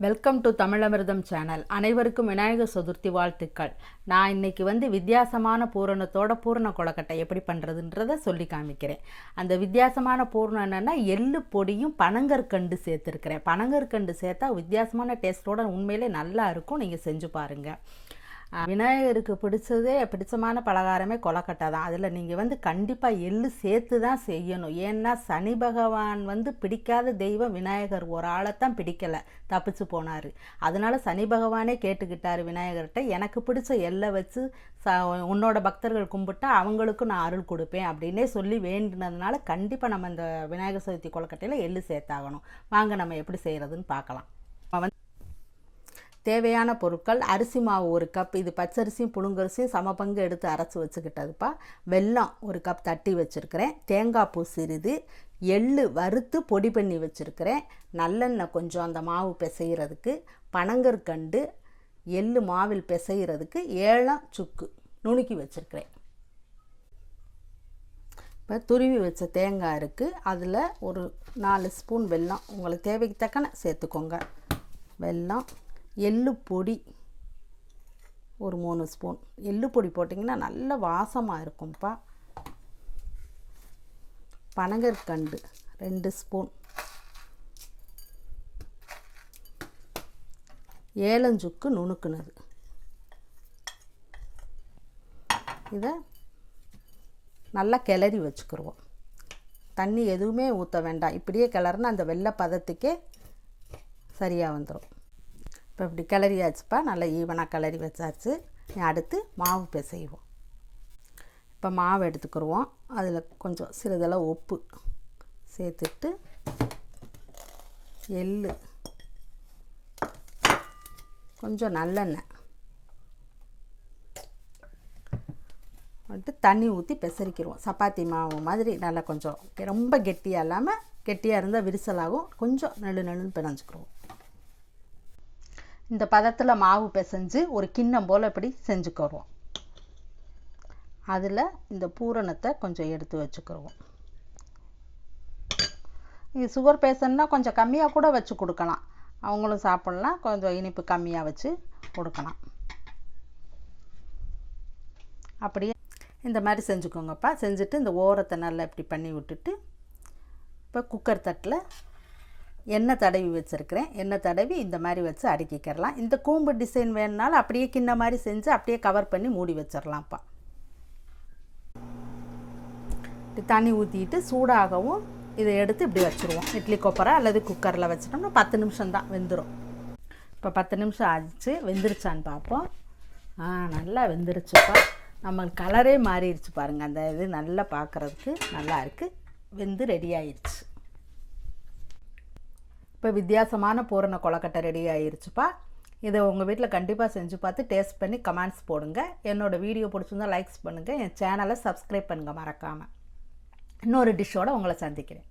Welcome to தமிழமிர்தம் channel. அனைவருக்கும் விநாயகர் சதுர்த்தி வாழ்த்துக்கள். நான் இன்னைக்கு வித்தியாசமான பூரணத்தோட பூரண கொழுக்கட்டை எப்படி பண்ணுறதுன்றதை சொல்லி காமிக்கிறேன். அந்த வித்தியாசமான பூரணம் என்னென்னா எள்ளு பொடியும் பனங்கற்கண்டு சேர்த்துருக்கிறேன். பனங்கற்கண்டு சேர்த்தா வித்தியாசமான டேஸ்ட்டோட உண்மையிலே நல்லா இருக்கும். நீங்கள் செஞ்சு பாருங்கள். விநாயகருக்கு பிடிச்சமான பலகாரமே கொழுக்கட்டை தான். அதில் நீங்கள் கண்டிப்பாக எள்ளு சேர்த்து தான் செய்யணும். ஏன்னா சனி பகவான் பிடிக்காத தெய்வம் விநாயகர். ஒரு ஆளைத்தான் பிடிக்கலை, தப்பிச்சு போனார். அதனால் சனி பகவானே கேட்டுக்கிட்டார் விநாயகர்கிட்ட, எனக்கு பிடிச்ச எள்ளை வச்சு உன்னோட பக்தர்கள் கும்பிட்டா அவங்களுக்கும் நான் அருள் கொடுப்பேன் அப்படின்னே சொல்லி வேண்டினதுனால கண்டிப்பாக நம்ம இந்த விநாயகர் சதுர்த்தி கொழுக்கட்டையில் எள்ளு சேர்த்தாகணும். வாங்க நம்ம எப்படி செய்கிறதுன்னு பார்க்கலாம். தேவையான பொருட்கள்: அரிசி மாவு 1 கப், இது பச்சரிசியும் புழுங்கரிசியும் சம பங்கு எடுத்து அரைச்சி வச்சுக்கிட்டதுப்பா. வெல்லம் 1 கப் தட்டி வச்சுருக்கிறேன். தேங்காய் பூ சிறிது, எள்ளு வறுத்து பொடி பண்ணி வச்சுருக்கிறேன். நல்லெண்ணெய் கொஞ்சம் அந்த மாவு பிசைகிறதுக்கு, பனங்கற்கண்டு எள்ளு மாவில் பிசைகிறதுக்கு, ஏலம் சுக்கு நுணுக்கி வச்சுருக்கிறேன். இப்போ துருவி வச்ச தேங்காய் இருக்குது, அதில் ஒரு 4 ஸ்பூன் வெல்லம் உங்களுக்கு தேவைக்கு தக்கன சேர்த்துக்கோங்க. வெல்லம், எள்ளு பொடி ஒரு 3 ஸ்பூன். எள்ளு பொடி போட்டிங்கன்னா நல்ல வாசமாக இருக்கும்ப்பா. பனங்கற்கண்டு 2 ஸ்பூன். ஏலஞ்சுக்கு நுணுக்குனது. இதை நல்லா கிளறி வச்சுக்கிடுவோம். தண்ணி எதுவுமே ஊற்ற வேண்டாம். இப்படியே கிளறுனா அந்த வெள்ளை பதத்துக்கே சரியாக வந்துடும். இப்போ இப்படி கிளறியாச்சுப்பா, நல்லா ஈவனாக கிளறி வச்சாச்சு. அடுத்து மாவு பிசைவோம். இப்போ மாவு எடுத்துக்கிடுவோம். அதில் கொஞ்சம் சிறிதளவு உப்பு சேர்த்துட்டு, எள்ளு, கொஞ்சம் நல்லெண்ணெய் தண்ணி ஊற்றி பிசறிக்கிடுவோம். சப்பாத்தி மாவு மாதிரி நல்லா கொஞ்சம் ரொம்ப கெட்டியாக இல்லாமல், கெட்டியாக இருந்தால் விரிசலாகும். கொஞ்சம் நெழுன்னு பிணைஞ்சிக்கிடுவோம். இந்த பதத்தில் மாவு பிசைஞ்சு ஒரு கிண்ணம் போல் இப்படி செஞ்சுக்கிடுவோம். அதில் இந்த பூரணத்தை கொஞ்சம் எடுத்து வச்சுக்கிடுவோம். இது சுகர் பேஷண்ட்னா கொஞ்சம் கம்மியாக கூட வச்சு கொடுக்கலாம். அவங்களும் சாப்பிட்லாம். கொஞ்சம் இனிப்பு கம்மியாக வச்சு கொடுக்கலாம். அப்படியே இந்த மாதிரி செஞ்சுக்கோங்கப்பா. செஞ்சுட்டு இந்த ஓரத்தை நல்லா இப்படி பண்ணி விட்டுட்டு, இப்போ குக்கர் தட்டில் எண்ணெய் தடவி வச்சுருக்கிறேன். எண்ணெய் தடவி இந்த மாதிரி வச்சு அடுக்கிக்கிறலாம். இந்த கூம்பு டிசைன் வேணுனாலும் அப்படியே கிண்ண மாதிரி செஞ்சு அப்படியே கவர் பண்ணி மூடி வச்சிடலாம்ப்பா. தண்ணி ஊற்றிட்டு சூடாகவும் இதை எடுத்து இப்படி வச்சுருவோம். இட்லி கொப்பரை அல்லது குக்கரில் வச்சிட்டோம்னா 10 நிமிஷம் தான் வெந்துடும். இப்போ 10 நிமிஷம் ஆச்சு. வெந்துருச்சான்னு பார்ப்போம். நல்லா வெந்துருச்சுப்பா. நம்ம கலரே மாறிடுச்சு பாருங்கள். அந்த இது நல்லா பார்க்குறதுக்கு நல்லா இருக்குது. வெந்து ரெடி ஆயிடுச்சு. இப்போ வித்தியாசமான பூரண கொழுக்கட்டை ரெடி ஆயிடுச்சுப்பா. இதை உங்கள் வீட்டில் கண்டிப்பாக செஞ்சு பார்த்து டேஸ்ட் பண்ணி கமெண்ட்ஸ் போடுங்க. என்னோடய வீடியோ பிடிச்சிருந்தால் லைக்ஸ் பண்ணுங்கள். என் சேனலை சப்ஸ்கிரைப் பண்ணுங்கள் மறக்காமல். இன்னொரு டிஷ்ஷோடு உங்களை சந்திக்கிறேன்.